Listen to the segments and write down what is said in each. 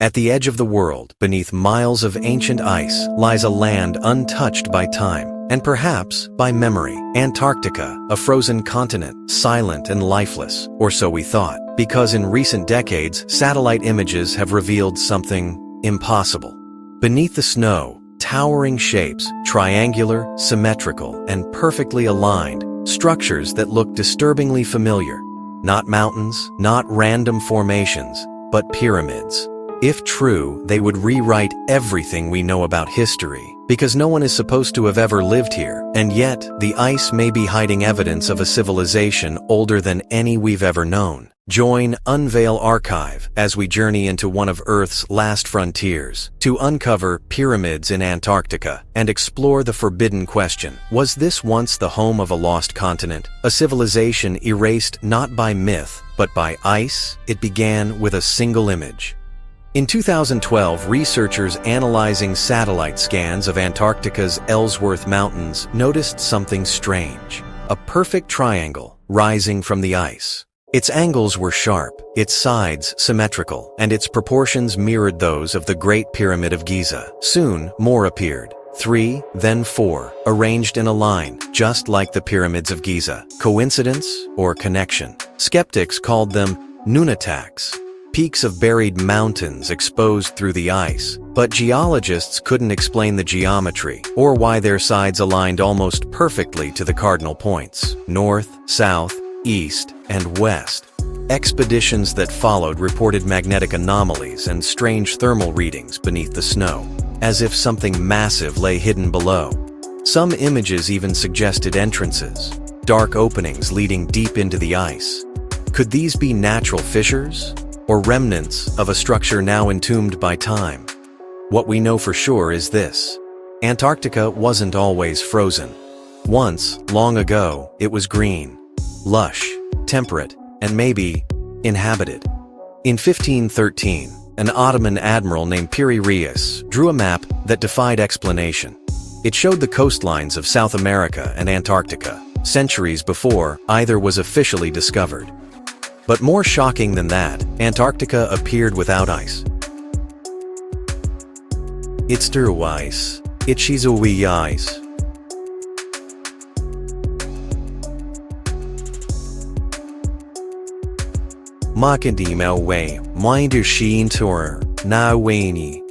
At the edge of the world, beneath miles of ancient ice, lies a land untouched by time, and perhaps by memory. Antarctica, a frozen continent, silent and lifeless, or so we thought, because in recent decades, satellite images have revealed something impossible. Beneath the snow, towering shapes, triangular, symmetrical, and perfectly aligned, structures that look disturbingly familiar. Not mountains, not random formations, but pyramids. If true, they would rewrite everything we know about history, because no one is supposed to have ever lived here, and yet the ice may be hiding evidence of a civilization older than any we've ever known. Join Unveil Archive as we journey into one of Earth's last frontiers to uncover pyramids in Antarctica and explore the forbidden question: was this once the home of a lost continent, a civilization erased not by myth but by ice? It began with a single image. In 2012, researchers analyzing satellite scans of Antarctica's Ellsworth Mountains noticed something strange: a perfect triangle rising from the ice. Its angles were sharp, its sides symmetrical, and its proportions mirrored those of the Great Pyramid of Giza. Soon, more appeared. 3, then 4, arranged in a line, just like the pyramids of Giza. Coincidence or connection? Skeptics called them nunataks, peaks of buried mountains exposed through the ice. But geologists couldn't explain the geometry, or why their sides aligned almost perfectly to the cardinal points: north, south, east, and west. Expeditions that followed reported magnetic anomalies and strange thermal readings beneath the snow, as if something massive lay hidden below. Some images even suggested entrances, dark openings leading deep into the ice. Could these be natural fissures, or remnants of a structure now entombed by time? What we know for sure is this: Antarctica wasn't always frozen. Once, long ago, it was green, lush, temperate, and maybe inhabited. In 1513, an Ottoman admiral named Piri drew a map that defied explanation. It showed the coastlines of South America and Antarctica, centuries before either was officially discovered. But more shocking than that, Antarctica appeared without ice. It's true ice. It's ice. Makadima way, minder sheen tour, na weni.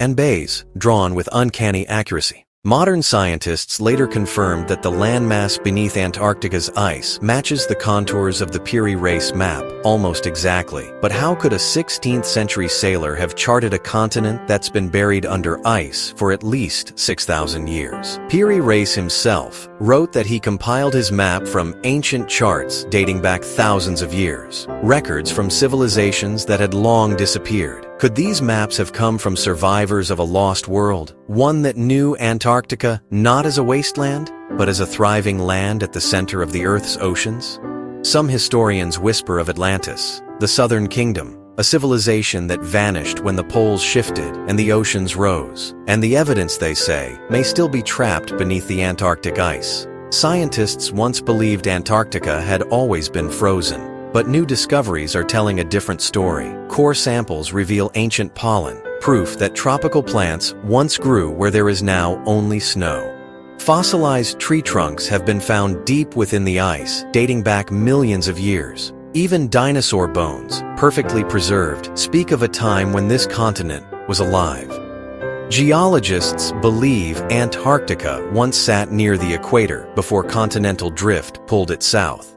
And bays, drawn with uncanny accuracy. Modern scientists later confirmed that the landmass beneath Antarctica's ice matches the contours of the Piri Reis map almost exactly. But how could a 16th century sailor have charted a continent that's been buried under ice for at least 6,000 years? Piri Reis himself wrote that he compiled his map from ancient charts dating back thousands of years, records from civilizations that had long disappeared. Could these maps have come from survivors of a lost world, one that knew Antarctica not as a wasteland, but as a thriving land at the center of the Earth's oceans? Some historians whisper of Atlantis, the Southern Kingdom, a civilization that vanished when the poles shifted and the oceans rose, and the evidence, they say, may still be trapped beneath the Antarctic ice. Scientists once believed Antarctica had always been frozen. But new discoveries are telling a different story. Core samples reveal ancient pollen, proof that tropical plants once grew where there is now only snow. Fossilized tree trunks have been found deep within the ice, dating back millions of years. Even dinosaur bones, perfectly preserved, speak of a time when this continent was alive. Geologists believe Antarctica once sat near the equator before continental drift pulled it south.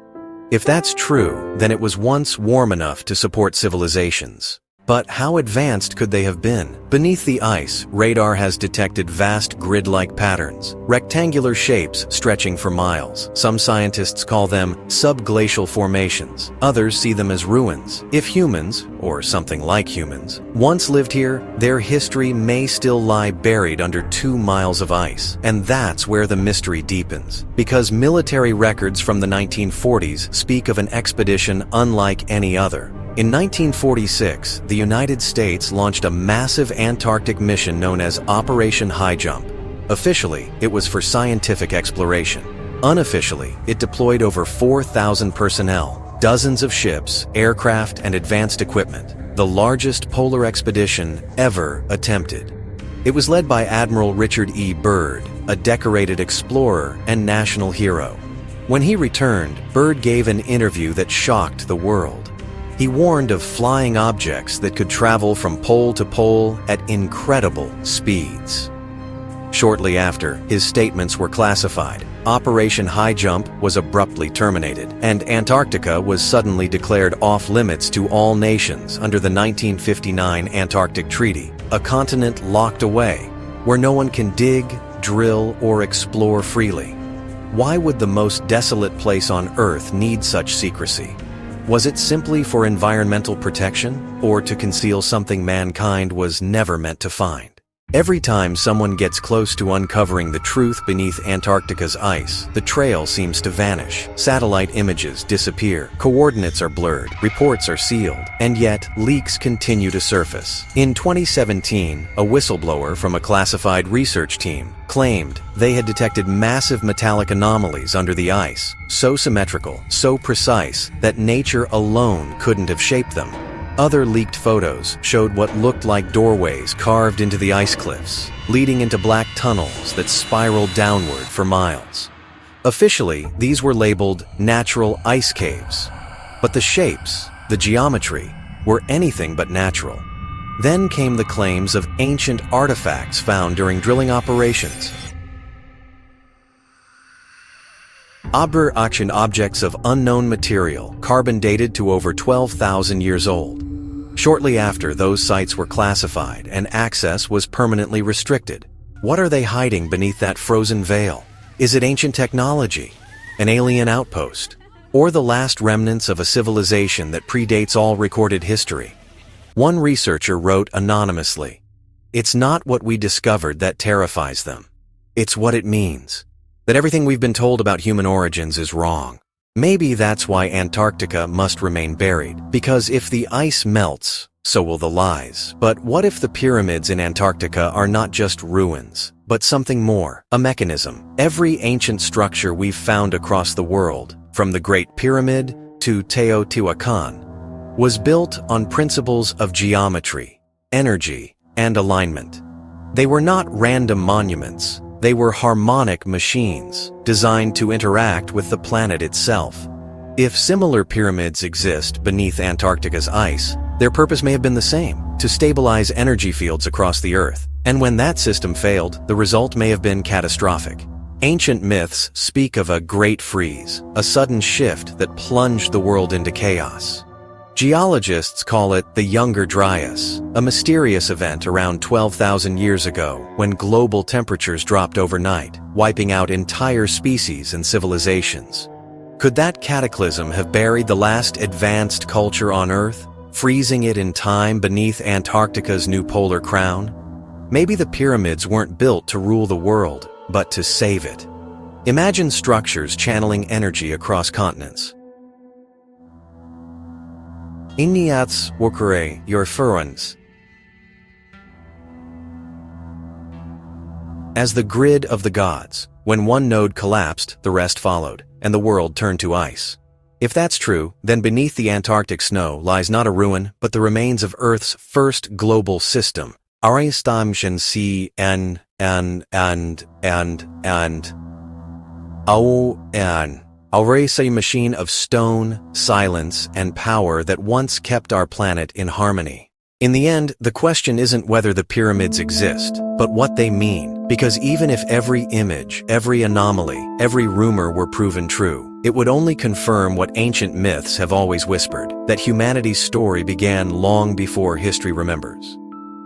If that's true, then it was once warm enough to support civilizations. But how advanced could they have been? Beneath the ice, radar has detected vast grid-like patterns, rectangular shapes stretching for miles. Some scientists call them subglacial formations. Others see them as ruins. If humans, or something like humans, once lived here, their history may still lie buried under 2 miles of ice. And that's where the mystery deepens. Because military records from the 1940s speak of an expedition unlike any other. In 1946, the United States launched a massive Antarctic mission known as Operation High Jump. Officially, it was for scientific exploration. Unofficially, it deployed over 4,000 personnel, dozens of ships, aircraft, and advanced equipment. the largest polar expedition ever attempted. It was led by Admiral Richard E. Byrd, a decorated explorer and national hero. When he returned, Byrd gave an interview that shocked the world. He warned of flying objects that could travel from pole to pole at incredible speeds. Shortly after, his statements were classified. Operation High Jump was abruptly terminated, and Antarctica was suddenly declared off-limits to all nations under the 1959 Antarctic Treaty, a continent locked away, where no one can dig, drill, or explore freely. Why would the most desolate place on Earth need such secrecy? Was it simply for environmental protection, or to conceal something mankind was never meant to find? Every time someone gets close to uncovering the truth beneath Antarctica's ice, the trail seems to vanish. Satellite images disappear, coordinates are blurred, reports are sealed, and yet leaks continue to surface. In 2017, a whistleblower from a classified research team claimed they had detected massive metallic anomalies under the ice, so symmetrical, so precise, that nature alone couldn't have shaped them. Other leaked photos showed what looked like doorways carved into the ice cliffs, leading into black tunnels that spiraled downward for miles. Officially, these were labeled natural ice caves, but the shapes, the geometry, were anything but natural. Then came the claims of ancient artifacts found during drilling operations. Objects of unknown material, carbon dated to over 12,000 years old. Shortly after, those sites were classified and access was permanently restricted. What are they hiding beneath that frozen veil? Is it ancient technology, an alien outpost, or the last remnants of a civilization that predates all recorded history? One researcher wrote anonymously, "It's not what we discovered that terrifies them. It's what it means. That everything we've been told about human origins is wrong. Maybe that's why Antarctica must remain buried, because if the ice melts, so will the lies. But what if the pyramids in Antarctica are not just ruins, but something more, a mechanism? Every ancient structure we've found across the world, from the Great Pyramid to Teotihuacan, was built on principles of geometry, energy, and alignment. They were not random monuments. They were harmonic machines, designed to interact with the planet itself. If similar pyramids exist beneath Antarctica's ice, their purpose may have been the same, to stabilize energy fields across the Earth. And when that system failed, the result may have been catastrophic. Ancient myths speak of a great freeze, a sudden shift that plunged the world into chaos. Geologists call it the Younger Dryas, a mysterious event around 12,000 years ago when global temperatures dropped overnight, wiping out entire species and civilizations. Could that cataclysm have buried the last advanced culture on Earth, freezing it in time beneath Antarctica's new polar crown? Maybe the pyramids weren't built to rule the world, but to save it. Imagine structures channeling energy across continents. Igniats workere your furons. As the grid of the gods, when one node collapsed, the rest followed, and the world turned to ice. If that's true, then beneath the Antarctic snow lies not a ruin, but the remains of Earth's first global system. Aristamshan C N and a machine of stone, silence, and power that once kept our planet in harmony. In the end, the question isn't whether the pyramids exist, but what they mean. Because even if every image, every anomaly, every rumor were proven true, it would only confirm what ancient myths have always whispered, that humanity's story began long before history remembers.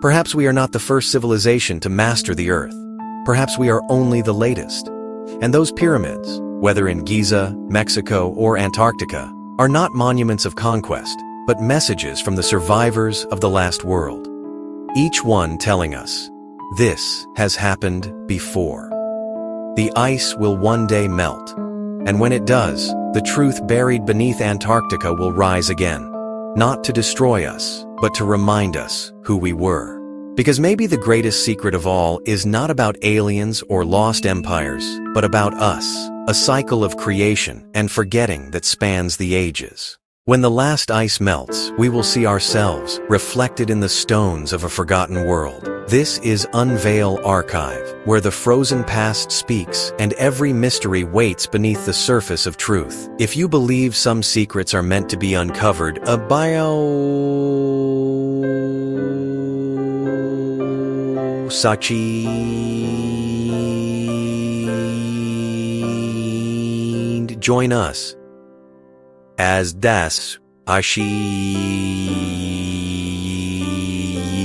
Perhaps we are not the first civilization to master the Earth. Perhaps we are only the latest. And those pyramids, whether in Giza, Mexico, or Antarctica, are not monuments of conquest, but messages from the survivors of the last world. Each one telling us, this has happened before. The ice will one day melt, and when it does, the truth buried beneath Antarctica will rise again, not to destroy us, but to remind us who we were. Because maybe the greatest secret of all is not about aliens or lost empires, but about us, a cycle of creation and forgetting that spans the ages. When the last ice melts, we will see ourselves reflected in the stones of a forgotten world. This is Unveil Archive, where the frozen past speaks and every mystery waits beneath the surface of truth. If you believe some secrets are meant to be uncovered, a Sachi, join us as Das Ashi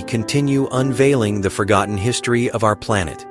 continue unveiling the forgotten history of our planet.